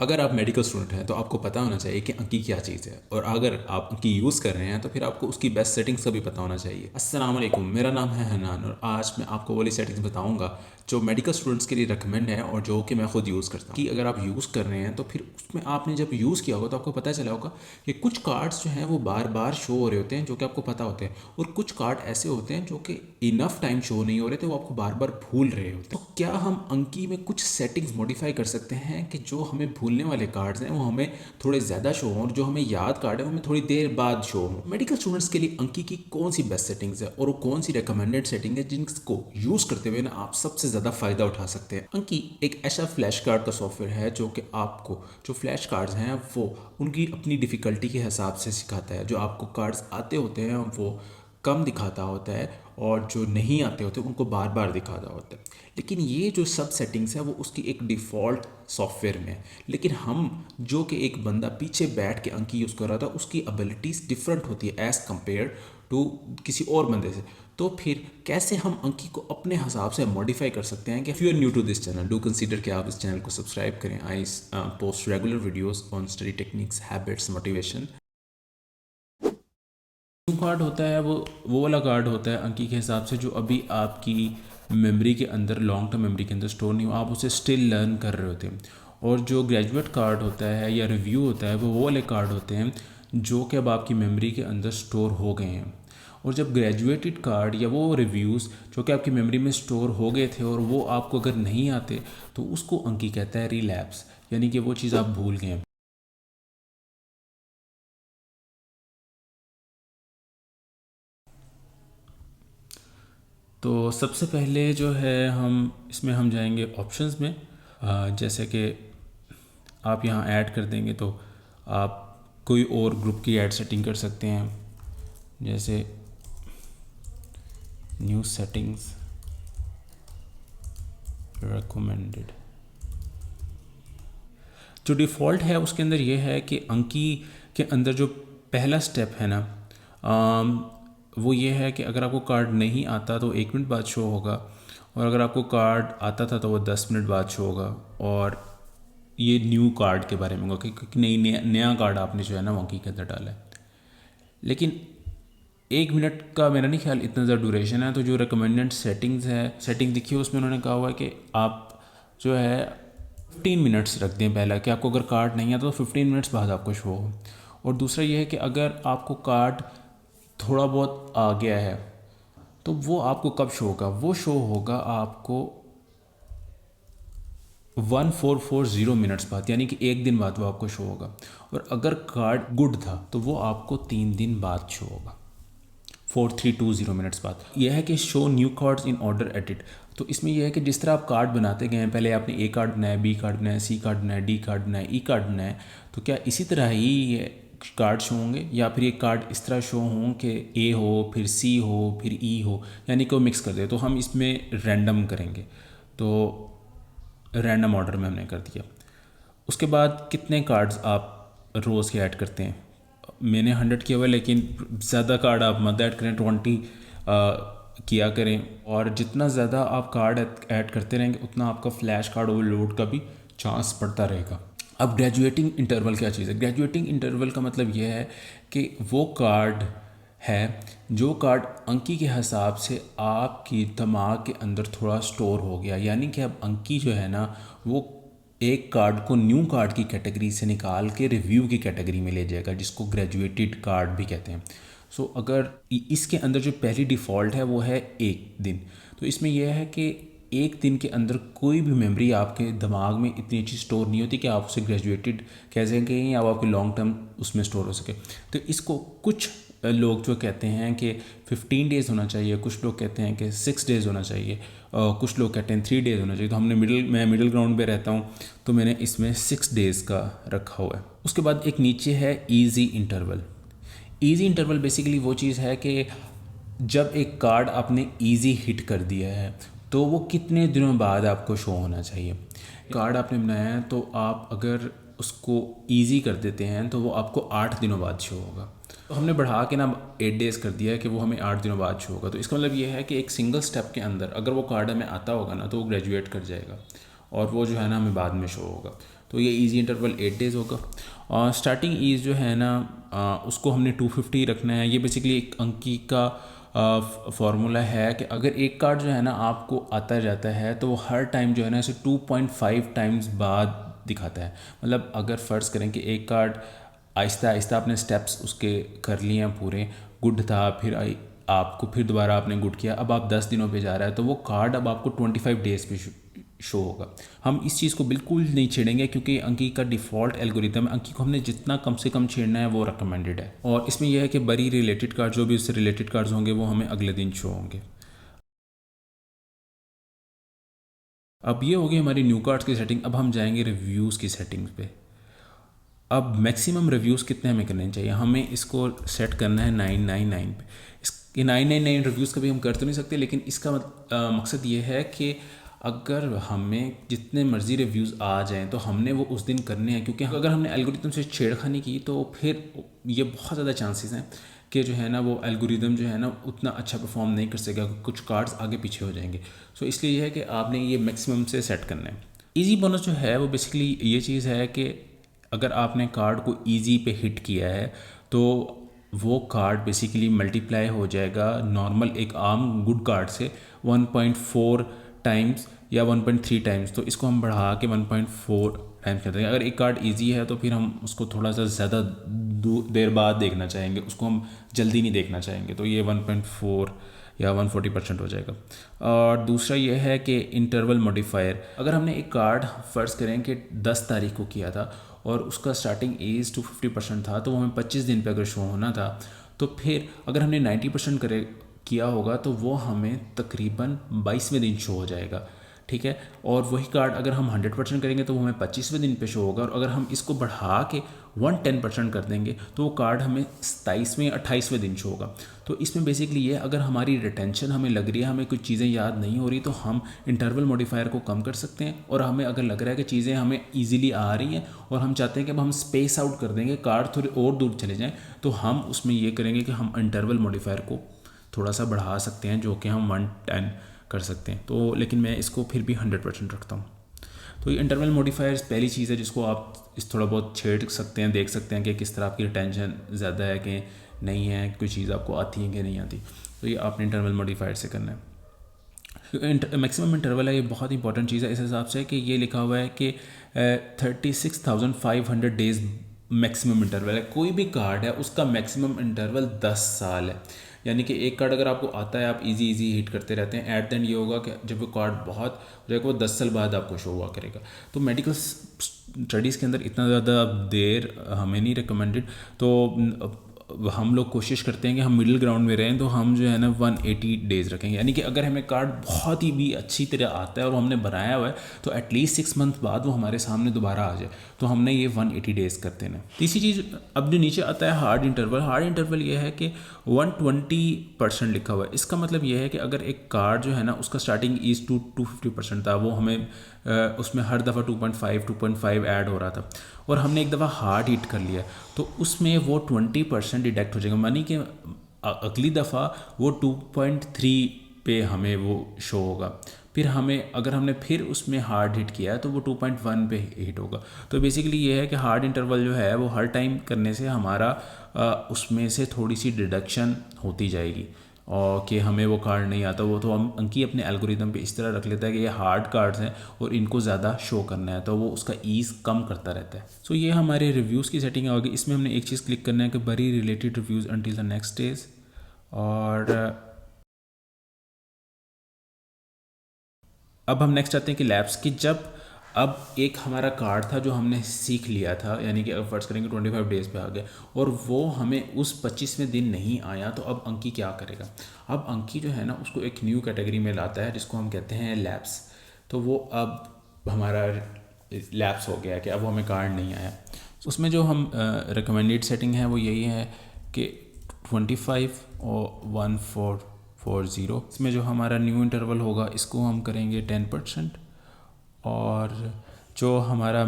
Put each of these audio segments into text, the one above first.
अगर आप medical student हैं तो आपको पता होना चाहिए कि अंकी क्या चीज़ है, और अगर आप अंकी यूज़ कर रहे हैं तो फिर आपको उसकी बेस्ट सेटिंग्स का भी पता होना चाहिए। अस्सलाम वालेकुम, मेरा नाम है हनान और आज मैं आपको वाली सेटिंग्स बताऊंगा जो मेडिकल स्टूडेंट्स के लिए रिकमेंड है और जो कि मैं खुद यूज़ करता हूँ। कि अगर आप यूज़ कर रहे हैं तो फिर उसमें आपने जब यूज़ किया होगा तो आपको पता चला होगा कि कुछ कार्ड्स जो हैं वो बार बार शो हो रहे होते हैं जो कि आपको पता होते हैं, और कुछ कार्ड ऐसे होते हैं जो कि इनफ टाइम शो नहीं हो रहे थे, वो आपको बार बार भूल रहे होते हैं। तो क्या हम अंकी में कुछ सेटिंग्स मॉडिफाई कर सकते हैं कि जो हमें भूलने वाले कार्ड्स हैं वो हमें थोड़े ज़्यादा शो हों, और जो हमें याद कार्ड है वो हमें थोड़ी देर बाद शो हों। मेडिकल स्टूडेंट्स के लिए अंकी की कौन सी बेस्ट सेटिंग्स है और वो कौन सी रिकमेंडेड सेटिंग है जिनको यूज़ करते हुए ना आप सबसे ज़्यादा फ़ायदा उठा सकते हैं। अंकी एक ऐसा फ्लैश कार्ड का सॉफ्टवेयर है जो कि आपको जो फ्लैश कार्ड्स हैं वो उनकी अपनी डिफ़िकल्टी के हिसाब से सिखाता है। जो आपको कार्ड्स आते होते हैं वो कम दिखाता होता है, और जो नहीं आते होते उनको बार बार दिखाता होता है। लेकिन ये जो सब सेटिंग्स है वो उसकी एक डिफ़ॉल्ट सॉफ्टवेयर में है। लेकिन हम जो कि एक बंदा पीछे बैठ के अंकी यूज़ कर रहा था उसकी एबिलिटीज़ डिफरेंट होती है एज़ कम्पेयर टू किसी और बंदे से। तो फिर कैसे हम अंकी को अपने हिसाब से मॉडिफाई कर सकते हैं? कि if you are new to this channel, do consider कि आप इस चैनल को सब्सक्राइब करें। I post regular videos on study techniques, habits, motivation. New card होता है वो वाला कार्ड होता है अंकी के हिसाब से जो अभी आपकी मेमोरी के अंदर, लॉन्ग टर्म मेमोरी के अंदर स्टोर नहीं हो, आप उसे स्टिल लर्न कर रहे होते हैं। और जो ग्रेजुएट कार्ड होता है या रिव्यू होता है वो वाले कार्ड होते हैं जो कि अब आपकी मेमोरी के अंदर स्टोर हो गए हैं। और जब ग्रेजुएटेड कार्ड या वो रिव्यूज़ जो कि आपकी मेमोरी में स्टोर हो गए थे और वो आपको अगर नहीं आते तो उसको अंकी कहता है रिलैप्स, यानी कि वो चीज़ आप भूल गए हैं। तो सबसे पहले जो है हम जाएंगे ऑप्शंस में। जैसे कि आप यहाँ ऐड कर देंगे तो आप कोई और ग्रुप की ऐड सेटिंग कर सकते हैं, जैसे न्यू सेटिंग्स रिकमेंडेड। जो डिफ़ॉल्ट है उसके अंदर ये है कि अंकी के अंदर जो पहला स्टेप है ना, वो ये है कि अगर आपको कार्ड नहीं आता तो 1 मिनट बाद शो होगा, और अगर आपको कार्ड आता था तो वो 10 मिनट बाद शो होगा। और ये न्यू कार्ड के बारे में होगा कि नई नया कार्ड आपने जो है ना वो अंकी के अंदर डाला है। लेकिन 1 मिनट का मेरा नहीं ख्याल इतना ज़्यादा ड्यूरेशन है। तो जो रिकमेंडेड सेटिंग्स है, सेटिंग दिखी है उसमें उन्होंने कहा हुआ है कि आप जो है 15 मिनट्स रख दें पहला, कि आपको अगर कार्ड नहीं आता तो 15 मिनट्स बाद आपको शो हो। और दूसरा ये है कि अगर आपको कार्ड थोड़ा बहुत आ गया है तो वो आपको कब शो होगा? वो शो होगा आपको 1440 मिनट्स बाद, यानी कि 1 दिन बाद वो आपको शो होगा। और अगर कार्ड गुड था तो वो आपको 3 दिन बाद शो होगा, 4320 मिनट्स बाद। यह है कि show new cards in order edit. तो इसमें यह है कि जिस तरह आप कार्ड बनाते गए हैं, पहले आपने ए कार्ड बनाया, बी कार्ड बनाया, सी कार्ड बनाया, डी कार्ड बनाया, ई कार्ड बनाया, तो क्या इसी तरह ही ये कार्ड शो होंगे, या फिर ये कार्ड इस तरह शो हों कि ए हो फिर सी हो फिर ई हो, यानी कि वो मिक्स कर दे। तो हम इसमें रैंडम करेंगे, तो रैंडम ऑर्डर में हमने कर दिया। उसके बाद कितने कार्ड्स आप रोज़ के ऐड करते हैं? मैंने 100 किया हुआ है, लेकिन ज़्यादा कार्ड आप मत ऐड करें, 20 किया करें। और जितना ज़्यादा आप कार्ड ऐड करते रहेंगे उतना आपका फ्लैश कार्ड ओवरलोड का भी चांस बढ़ता रहेगा। अब ग्रेजुएटिंग इंटरवल क्या चीज़ है? ग्रेजुएटिंग इंटरवल का मतलब यह है कि वो कार्ड है जो कार्ड अंकी के हिसाब से आपकी दिमाग के अंदर थोड़ा स्टोर हो गया, यानी कि अब अंकी जो है ना वो एक कार्ड को न्यू कार्ड की कैटेगरी से निकाल के रिव्यू की कैटेगरी में ले जाएगा, जिसको ग्रेजुएटेड कार्ड भी कहते हैं। सो अगर इसके अंदर जो पहली डिफ़ॉल्ट है वो है 1 दिन। तो इसमें यह है कि 1 दिन के अंदर कोई भी मेमोरी आपके दिमाग में इतनी अच्छी स्टोर नहीं होती कि आप उसे ग्रेजुएटेड कह सकें या आपके लॉन्ग टर्म उसमें स्टोर हो सके। तो इसको कुछ लोग जो कहते हैं कि 15 डेज़ होना चाहिए, कुछ लोग कहते हैं कि 6 डेज़ होना चाहिए, कुछ लोग कहते हैं 3 डेज़ होना चाहिए। तो मैं मिडिल ग्राउंड पे रहता हूँ, तो मैंने इसमें 6 डेज़ का रखा हुआ है। उसके बाद एक नीचे है easy interval. Easy interval basically वो चीज़ है कि जब एक कार्ड आपने ईजी हिट कर दिया है तो वो कितने दिनों बाद आपको शो होना चाहिए। कार्ड आपने बनाया है तो आप अगर उसको ईजी कर देते हैं तो वो आपको 8 दिनों बाद शो होगा। तो हमने बढ़ा के ना 8 डेज़ कर दिया है कि वो हमें 8 दिनों बाद शो होगा। तो इसका मतलब ये है कि एक सिंगल स्टेप के अंदर अगर वो कार्ड हमें आता होगा ना तो वो ग्रेजुएट कर जाएगा, और वो जो है ना हमें बाद में शो होगा। तो ये ईजी इंटरवल 8 डेज़ होगा। और स्टार्टिंग ईज जो है ना उसको हमने 250 रखना है। ये बेसिकली एक अंकी का फार्मूला है कि अगर एक कार्ड जो है ना आपको आता जाता है तो वो हर टाइम जो है ना इसे 2.5 टाइम्स बाद दिखाता है। मतलब अगर फ़र्ज़ करें कि एक कार्ड आहिस्ता आहिस्ता आपने स्टेप्स उसके कर लिए हैं पूरे, गुड था, फिर आपको फिर दोबारा आपने गुड किया, अब आप 10 दिनों पे जा रहा है तो वो कार्ड अब आपको 25 डेज़ पे शो होगा। हम इस चीज़ को बिल्कुल नहीं छेड़ेंगे क्योंकि अंकी का डिफ़ॉल्ट एल्गोरिदम है, अंकी को हमने जितना कम से कम छेड़ना है वो रिकमेंडेड है। और इसमें यह है कि बड़ी रिलेटेड कार्ड जो भी उससे रिलेटेड कार्ड्स होंगे वो हमें अगले दिन शो होंगे। अब ये होगी हमारी न्यू कार्ड्स की सेटिंग। अब हम जाएंगे रिव्यूज़ की सेटिंग्स पे। अब मैक्सिमम रिव्यूज़ कितने हमें करने चाहिए, हमें इसको सेट करना है 999 पे। इसके 999 रिव्यूज़ कभी हम कर तो नहीं सकते, लेकिन इसका मकसद ये है कि अगर हमें जितने मर्ज़ी रिव्यूज़ आ जाएं तो हमने वो उस दिन करने हैं, क्योंकि अगर हमने एल्गोरिदम से छेड़खानी की तो फिर ये बहुत ज़्यादा चांसेस हैं कि जो है ना वो एल्गोरिदम जो है ना उतना अच्छा परफॉर्म नहीं कर सकेगा, कुछ कार्ड्स आगे पीछे हो जाएंगे। सो इसलिए यह है कि आपने ये मैक्सिमम से सेट करना है। ईजी बोनस जो है वो बेसिकली ये चीज़ है कि अगर आपने कार्ड को ईजी पे हिट किया है तो वो कार्ड बेसिकली मल्टीप्लाई हो जाएगा नॉर्मल एक आम गुड कार्ड से 1.4 टाइम्स या 1.3 टाइम्स। तो इसको हम बढ़ा के 1.4 टाइम्स करते हैं। अगर एक कार्ड इजी है तो फिर हम उसको थोड़ा सा ज़्यादा देर बाद देखना चाहेंगे, उसको हम जल्दी नहीं देखना चाहेंगे, तो ये 1.4 या 140% हो जाएगा। और दूसरा ये है कि इंटरवल मॉडिफायर। अगर हमने एक कार्ड फ़र्ज़ करें कि 10 तारीख को किया था और उसका स्टार्टिंग एज 250% था, तो वो हमें 25 दिन पे अगर शो होना था, तो फिर अगर हमने 90% करे किया होगा तो वो हमें तकरीबन 22वें दिन शो हो जाएगा। ठीक है। और वही कार्ड अगर हम 100% करेंगे तो वो हमें 25वें दिन पे शो होगा। और अगर हम इसको बढ़ा के 110% कर देंगे तो वो कार्ड हमें 27वें या 28वें दिन शो होगा। तो इसमें बेसिकली ये अगर हमारी रिटेंशन हमें लग रही है, हमें कुछ चीज़ें याद नहीं हो रही, तो हम इंटरवल मॉडिफायर को कम कर सकते हैं। और हमें अगर लग रहा है कि चीज़ें हमें ईजिली आ रही हैं और हम चाहते हैं कि अब हम स्पेस आउट कर देंगे, कार्ड थोड़े और दूर चले जाएँ, तो हम उसमें ये करेंगे कि हम इंटरवल मॉडिफायर को थोड़ा सा बढ़ा सकते हैं, जो कि हम 110 कर सकते हैं। तो लेकिन मैं इसको फिर भी 100% रखता हूँ। तो ये इंटरवल मॉडिफायर्स पहली चीज़ है जिसको आप इस थोड़ा बहुत छेड़ सकते हैं, देख सकते हैं कि किस तरह आपकी रिटेंशन ज़्यादा है कि नहीं है, कोई चीज़ आपको आती है कि नहीं आती। तो ये आपने इंटरवल मॉडिफायर से करना है। मैक्सिमम इंटरवल है, ये बहुत इंपॉर्टेंट चीज़ है इस हिसाब से कि ये लिखा हुआ है कि 36,500 डेज़ मैक्सिमम इंटरवल है। कोई भी कार्ड है उसका मैक्सिमम इंटरवल 10 साल है। यानी कि एक कार्ड अगर आपको आता है, आप इजी हिट करते रहते हैं, एट द एंड ये होगा कि जब वो कार्ड बहुत हो जाएगा वो 10 साल बाद आपको शो हुआ करेगा। तो मेडिकल स्टडीज़ के अंदर इतना ज़्यादा देर हमें नहीं रिकमेंडेड। तो हम लोग कोशिश करते हैं कि हम मिडिल ग्राउंड में रहें, तो हम जो है ना 180 डेज़ रखेंगे। यानी कि अगर हमें कार्ड बहुत ही भी अच्छी तरह आता है और हमने बनाया हुआ है तो एटलीस्ट 6 मंथ बाद वो हमारे सामने दोबारा आ जाए, तो हमने ये 180 डेज़ करते हैं। तीसरी चीज़ अब जो नीचे आता है हार्ड इंटरवल। हार्ड इंटरवल ये है कि 120% लिखा हुआ है। इसका मतलब ये है कि अगर एक कार्ड जो है ना उसका स्टार्टिंग ईज 250% था, वो हमें उसमें हर दफ़ा 2.5 ऐड हो रहा था, और हमने एक दफ़ा हार्ड हिट कर लिया तो उसमें वो 20% डिडक्ट हो जाएगा। मानी कि अगली दफ़ा वो 2.3 पे हमें वो शो होगा। फिर हमें अगर हमने फिर उसमें हार्ड हिट किया तो वो 2.1 पे हिट होगा। तो बेसिकली ये है कि हार्ड इंटरवल जो है वो हर टाइम करने से हमारा उसमें से थोड़ी सी डिडक्शन होती जाएगी, और कि हमें वो कार्ड नहीं आता, वो तो हम अंकी अपने एल्गोरिदम पे इस तरह रख लेता है कि ये हार्ड कार्ड्स हैं और इनको ज़्यादा शो करना है, तो वो उसका ईज़ कम करता रहता है। सो ये हमारे रिव्यूज़ की सेटिंग होगी। इसमें हमने एक चीज़ क्लिक करना है कि बरी related reviews until the next days. और अब हम नेक्स्ट आते हैं कि लैब्स की। जब अब एक हमारा कार्ड था जो हमने सीख लिया था, यानी कि अब फर्स्ट करेंगे 25 डेज़ पे आ गया और वो हमें उस 25वें दिन नहीं आया, तो अब अंकी क्या करेगा। अब अंकी जो है ना उसको एक न्यू कैटेगरी में लाता है जिसको हम कहते हैं लैब्स। तो वो अब हमारा लैब्स हो गया कि अब हमें कार्ड नहीं आया। उसमें जो हम रिकमेंडेड सेटिंग है वो यही है कि 25 और 1440। इसमें जो हमारा न्यू इंटरवल होगा इसको हम करेंगे 10%, और जो हमारा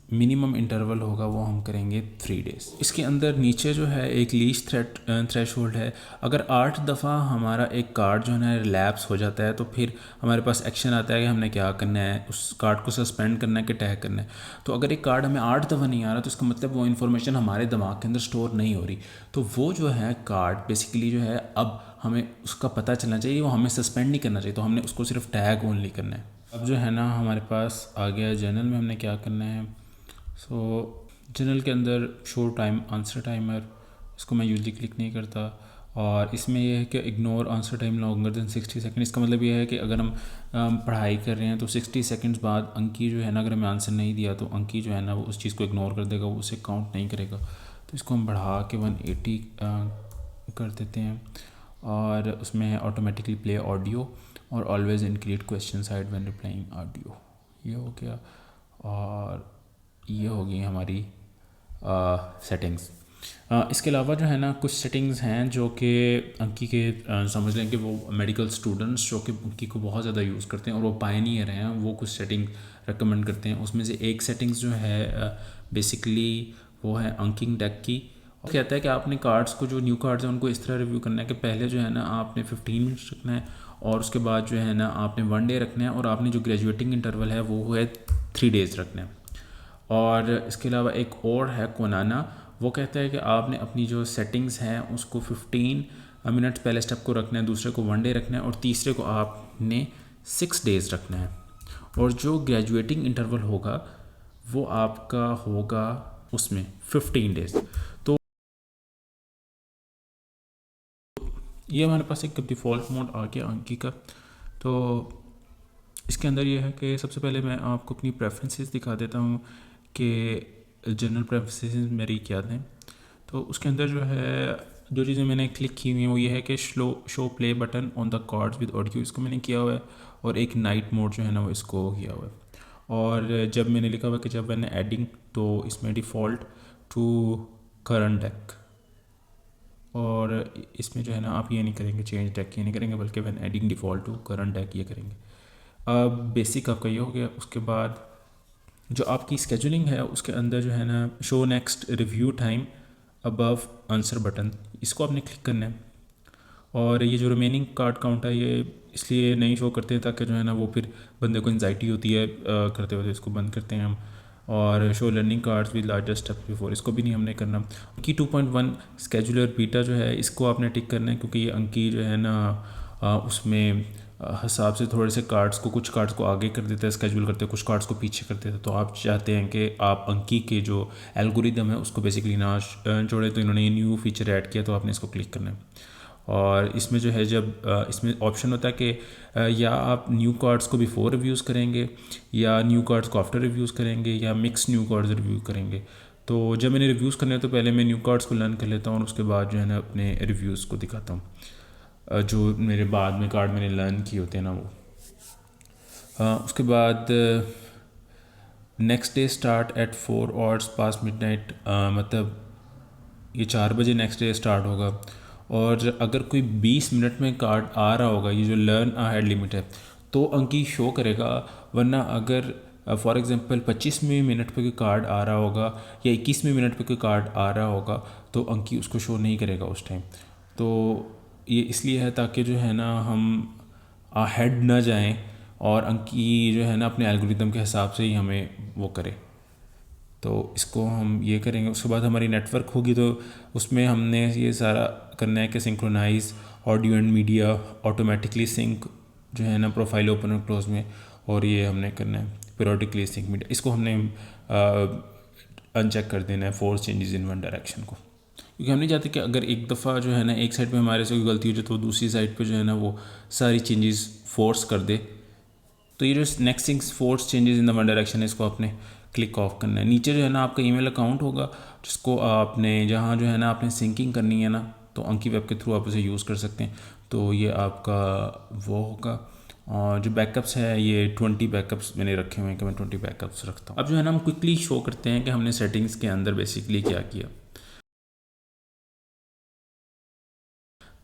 मिनिमम इंटरवल होगा वो हम करेंगे 3 डेज़। इसके अंदर नीचे जो है एक लीश थ्रेशोल्ड है। अगर 8 दफ़ा हमारा एक कार्ड जो है ना रिलैप्स हो जाता है तो फिर हमारे पास एक्शन आता है कि हमने क्या करना है, उस कार्ड को सस्पेंड करना है कि टैग करना है। तो अगर एक कार्ड हमें 8 दफ़ा नहीं आ रहा तो इसका मतलब वो इन्फॉर्मेशन हमारे दिमाग के अंदर स्टोर नहीं हो रही, तो वो जो है कार्ड बेसिकली जो है अब हमें उसका पता चलना चाहिए, वो हमें सस्पेंड नहीं करना चाहिए, तो हमने उसको सिर्फ टैग ओनली करना है। अब जो है ना हमारे पास आ गया जर्नल में हमने क्या करना है। सो जर्नल के अंदर शो टाइम आंसर टाइमर, इसको मैं यूजली क्लिक नहीं करता। और इसमें यह है कि ignore answer time longer than 60 second. इसका मतलब यह है कि अगर हम पढ़ाई कर रहे हैं तो 60 सेकंड्स बाद अंकी जो है ना, अगर हमें आंसर नहीं दिया तो अंकी जो है ना वो उस चीज़ को इग्नोर कर देगा, वो उसे काउंट नहीं करेगा। तो इसको हम बढ़ा के 180 कर देते हैं। और उसमें है ऑटोमेटिकली प्ले ऑडियो और always include question side when replying audio, ये हो गया। और ये होगी हमारी सेटिंग्स। इसके अलावा जो है ना कुछ सेटिंग्स हैं जो कि अंकी के समझ लें कि वो मेडिकल स्टूडेंट्स जो कि अंकी को बहुत ज़्यादा यूज़ करते हैं और वो पायनियर हैं, वो कुछ सेटिंग रेकमेंड करते हैं। उसमें से एक सेटिंग्स जो है बेसिकली वो है अंकिंग डेक की। और कहता है कि आपने कार्ड्स को, जो न्यू कार्ड्स हैं उनको इस तरह रिव्यू करना है कि पहले जो है ना आपने 15 मिनट्स रखना है और उसके बाद जो है ना आपने 1 डे रखना है और आपने जो ग्रेजुएटिंग इंटरवल है वो है 3 डेज़ रखना है। और इसके अलावा एक और है कोनाना, वो कहता है कि आपने अपनी जो सेटिंग्स हैं उसको 15 मिनट्स पहले स्टेप को रखना है, दूसरे को 1 डे रखना है और तीसरे को आपने 6 डेज़ रखना है। और जो ग्रेजुएटिंग इंटरवल होगा वो आपका होगा उसमें 15 डेज़। तो ये हमारे पास एक डिफ़ॉल्ट मोड आ गया अंकी का। तो इसके अंदर ये है कि सबसे पहले मैं आपको अपनी प्रेफरेंसेस दिखा देता हूँ कि जनरल प्रेफरेंसेस मेरी क्या हैं। तो उसके अंदर जो है जो चीज़ें मैंने क्लिक की हुई हैं वो ये है कि show play button on the cards with audio, इसको मैंने किया हुआ है। और एक नाइट मोड जो है ना वो इसको किया हुआ है। और जब मैंने लिखा हुआ कि जब मैंने एडिंग, तो इसमें डिफ़ॉल्ट टू करंट डेक, और इसमें जो है ना आप ये नहीं करेंगे चेंज डेक, ये नहीं करेंगे, बल्कि when adding default to current deck ये करेंगे। अब बेसिक आपका ये हो गया। उसके बाद जो आपकी स्केजुलिंग है उसके अंदर जो है ना show next review time above answer button, इसको आपने क्लिक करना है। और ये जो रिमेनिंग कार्ड काउंट है ये इसलिए नहीं शो करते ताकि जो है ना वो फिर बंदे को एंजाइटी होती है करते हुए, इसको बंद करते हैं हम। और show learning cards with larger step before, इसको भी नहीं हमने करना। अंकी 2.1 स्केजुलर बीटा जो है इसको आपने टिक करना है, क्योंकि ये अंकी जो है ना उसमें हिसाब से थोड़े से कार्ड्स को, कुछ कार्ड्स को आगे कर देता है स्केड्यूल करते हैं, कुछ कार्ड्स को पीछे कर देता है। तो आप चाहते हैं कि आप अंकी के जो एल्गोरिदम है उसको बेसिकली ना जोड़े, तो इन्होंने ये न्यू फीचर ऐड किया, तो आपने इसको क्लिक करना है। और इसमें जो है जब इसमें ऑप्शन होता है कि या आप न्यू कार्ड्स को बिफोर रिव्यूज़ करेंगे या न्यू कार्ड्स को आफ्टर रिव्यूज़ करेंगे या मिक्स न्यू कार्ड्स रिव्यू करेंगे। तो जब मैंने रिव्यूज़ करने हैं तो पहले मैं न्यू कार्ड्स को लर्न कर लेता हूँ और उसके बाद जो है ना अपने रिव्यूज़ को दिखाता हूँ जो मेरे बाद में कार्ड मैंने लर्न किए होते हैं ना वो। उसके बाद next day start at 4 hours past midnight, मतलब ये 4 बजे नेक्स्ट डे स्टार्ट होगा। और अगर कोई 20 मिनट में कार्ड आ रहा होगा, ये जो लर्न अहेड लिमिट है, तो अंकी शो करेगा। वरना अगर फॉर एग्जांपल 25वें मिनट पे कोई कार्ड आ रहा होगा या 21वें मिनट पे कोई कार्ड आ रहा होगा तो अंकी उसको शो नहीं करेगा उस टाइम। तो ये इसलिए है ताकि जो है ना हम अहेड ना जाएं और अंकी जो है ना अपने एल्गोरिदम के हिसाब से ही हमें वो करे। तो इसको हम ये करेंगे। उसके बाद हमारी नेटवर्क होगी तो उसमें हमने ये सारा करना है कि synchronize audio and media, automatically sync जो है ना प्रोफाइल ओपन और क्लोज में, और ये हमने करना है पीरियोडिकली सिंक मीडिया, इसको हमने अनचेक कर देना है force changes in one direction को, क्योंकि हम नहीं चाहते कि अगर एक दफ़ा जो है ना एक साइड पे हमारे से कोई गलती हो जाए तो दूसरी साइड पे जो है ना वो सारी चेंजेस फोर्स कर दे। तो ये जो next things force changes in the one direction है, इसको आपने क्लिक ऑफ करना है। नीचे जो है ना आपका ईमेल अकाउंट होगा जिसको आपने जहाँ जो है ना आपने सिंकिंग करनी है ना, तो अंकी वेब के थ्रू आप उसे यूज़ कर सकते हैं। तो ये आपका वो होगा। और जो बैकअप्स है ये 20 बैकअप्स मैंने रखे हुए हैं कि मैं 20 बैकअप्स रखता हूँ। अब जो है ना हम क्विकली शो करते हैं कि हमने सेटिंग्स के अंदर बेसिकली क्या किया।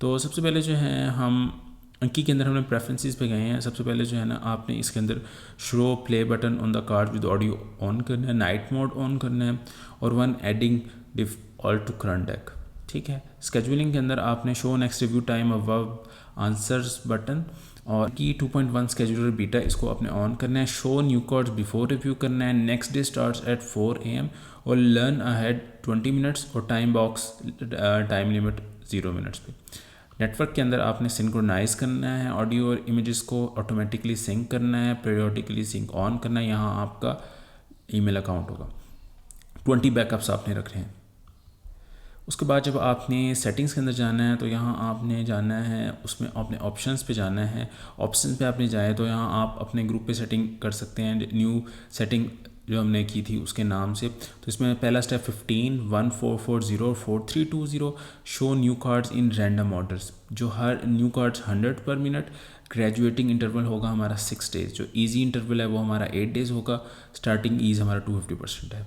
तो सबसे पहले जो है हम अंकी के अंदर हमने प्रेफरेंसेस पे गए हैं। सबसे पहले जो है ना आपने इसके अंदर show play button on the card with audio on करना है, नाइट मोड ऑन करना है और when adding default to current deck. ठीक है। स्केजुलिंग के अंदर आपने show next review time above answers button और की 2.1 स्केजुलर बीटा इसको आपने ऑन करना है। Show new cards before review करना है। Next day starts at 4 AM और लर्न अहेड 20 मिनट्स और time box time limit 0 minutes पे। नेटवर्क के अंदर आपने सिंक्रोनाइज़ करना है ऑडियो और इमेजेस को, ऑटोमेटिकली सिंक करना है, पीरियोडिकली सिंक ऑन करना है। यहाँ आपका ईमेल अकाउंट होगा। 20 बैकअप्स आपने रख रहे हैं। उसके बाद जब आपने सेटिंग्स के अंदर जाना है तो यहाँ आपने जाना है, उसमें आपने ऑप्शंस पे जाना है। ऑप्शंस पे आपने जाए तो यहाँ आप अपने ग्रुप पे सेटिंग कर सकते हैं, न्यू सेटिंग जो हमने की थी उसके नाम से। तो इसमें पहला स्टेप 15, 1440 और 4320 show new cards in random orders. जो हर न्यू कार्ड्स 100 पर मिनट। ग्रेजुएटिंग इंटरवल होगा हमारा 6 डेज़। जो ईजी इंटरवल है वो हमारा 8 डेज़ होगा। स्टार्टिंग ईज हमारा 250% है।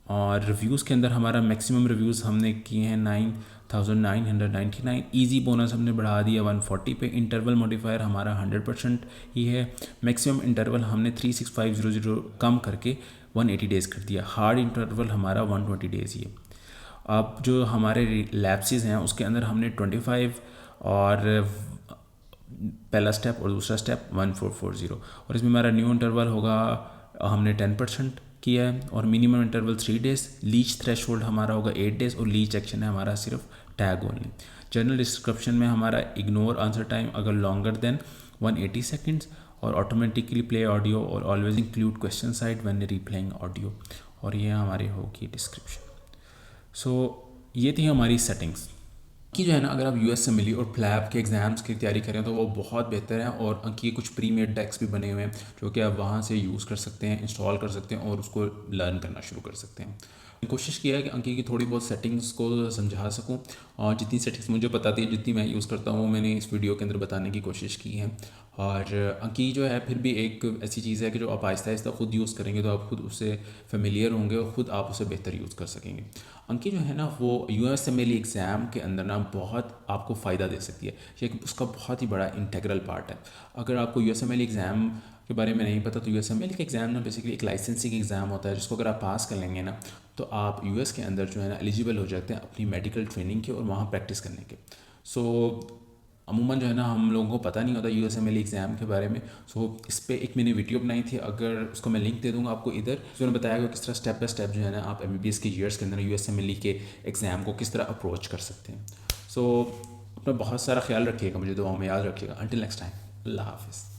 और रिव्यूज़ के अंदर हमारा मैक्सिमम रिव्यूज़ हमने किए हैं 9,999। ईजी बोनस हमने बढ़ा दिया 140 पे। इंटरवल मॉडिफायर हमारा 100% ही है। मैक्सिमम इंटरवल हमने 36500 कम करके 180 डेज़ कर दिया। हार्ड इंटरवल हमारा 120 डेज़ ही है। अब जो हमारे लैप्सेस हैं उसके अंदर हमने 25 और पहला स्टेप और दूसरा स्टेप 1440 और इसमें हमारा न्यू इंटरवल होगा हमने 10% किया है और minimum interval 3 days. Leech threshold हमारा होगा 8 डेज़ और लीच एक्शन है हमारा सिर्फ टैग ओनली। जनरल डिस्क्रिप्शन में हमारा इग्नोर आंसर टाइम अगर लॉन्गर देन 180 सेकेंड्स और ऑटोमेटिकली प्ले ऑडियो और always include question side when replaying audio. और ये हमारी होगी डिस्क्रिप्शन। सो ये थी हमारी सेटिंग्स कि जो है ना अगर आप यूएस से मिली और फ्लैप के एग्ज़ाम्स की तैयारी करें तो वो बहुत बेहतर है। और अंकी कुछ प्री मेड डेक्स भी बने हुए हैं जो कि आप वहाँ से यूज़ कर सकते हैं, इंस्टॉल कर सकते हैं और उसको लर्न करना शुरू कर सकते हैं। कोशिश किया है कि अंकी की थोड़ी बहुत सेटिंग्स को समझा सकूं और जितनी सेटिंग्स मुझे पता थी, जितनी मैं यूज़ करता हूँ, मैंने इस वीडियो के अंदर बताने की कोशिश की है। और अंकी जो है फिर भी एक ऐसी चीज़ है कि जो आप आहिस्ता आहिस्ता ख़ुद यूज़ करेंगे तो आप खुद उससे फेमिलियर होंगे और ख़ुद आप उसे बेहतर यूज़ कर सकेंगे। अंकी जो है ना वो USMLE एग्ज़ाम के अंदर ना बहुत आपको फ़ायदा दे सकती है। ये उसका बहुत ही बड़ा इंटेग्रल पार्ट है। अगर आपको USMLE एग्ज़ाम के बारे में नहीं पता तो USMLE का एग्ज़ाम ना बेसिकली एक लाइसेंसिंग एग्ज़ाम होता है जिसको अगर आप पास कर लेंगे ना तो आप US के अंदर जो है ना एलिजिबल हो जाते हैं अपनी मेडिकल ट्रेनिंग के और वहाँ प्रैक्टिस करने के। सो अमूमन जो है ना हम लोगों को पता नहीं होता USMLE एग्ज़ाम के बारे में। सो इस पर एक मैंने वीडियो बनाई थी, अगर उसको मैं लिंक दे दूँगा आपको इधर। तो मैंने बताया कि किस तरह स्टेप बाय स्टेप जो है ना आप MBBS के ईयर्स के अंदर USMLE के एग्ज़ाम को किस तरह अप्रोच कर सकते हैं। सो अपना बहुत सारा ख्याल रखिएगा, मुझे दुआओं में याद रखिएगा। अंटिल नेक्स्ट टाइम, अल्लाह हाफिज़।